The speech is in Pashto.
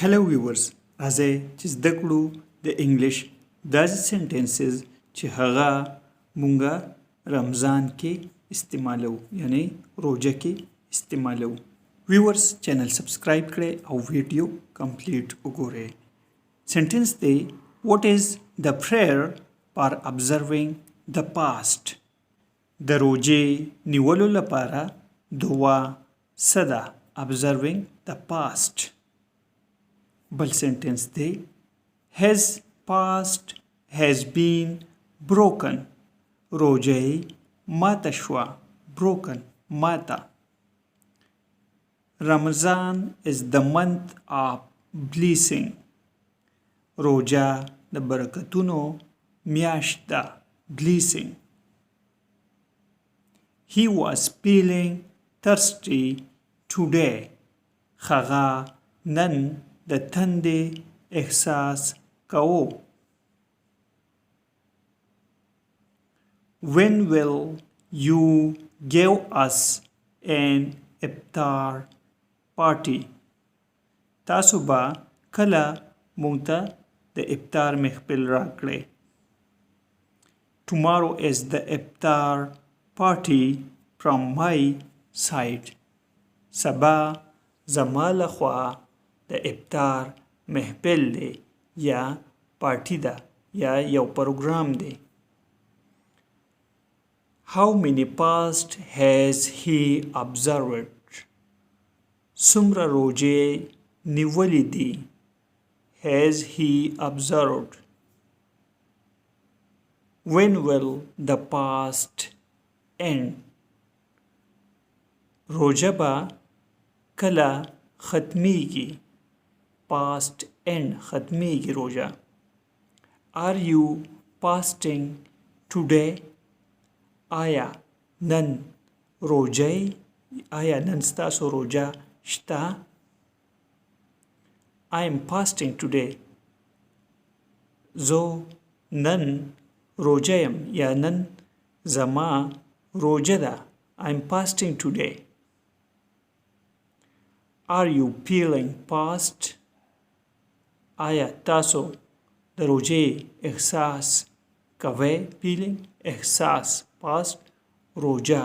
Hello viewers, راځئ چې زده کړو د انګلیش داسې سنټنسز چې هغه مونږه رمضان کې استعمالو یعنی روزه کې استعمالو. ویورز چینل سبسکرایب کړئ او ویډیو کمپلیټ وګورئ. سنټنس دی what is the prayer for observing the past. د روزې نیولو لپاره دعا څه ده؟ observing the past. بل سنټنس دی his past has been broken. روزه ماته شوه. broken ماته. Ramazan is the month of blessing. روزه د برکتونو میاشت ده. blessing. He was feeling thirsty today. هغه نن د تندې احساس کوو. When will you give us an iftar party? تاسو به کله مونږ ته د افطار محفل راکړئ. Tomorrow is the iftar party from my side. سبا زما لخوا د افطار محفل دی یا پارټي ده یا یو پروګرام دی. How many past has he observed? څومره روزې نیولې دي؟ has he observed? When will the past end? روزه به کله ختمیږي؟ past end ختمیږي روزه. Are you fasting today? آیا نن روزه؟ آیا نن ستاسو روزه شته؟ I am fasting today. زه نن روزه یم یا نن زما روزه ده. I am fasting today. Are you feeling fast? آیا تاسو د روزې احساس کوئ؟ feeling احساس past روزه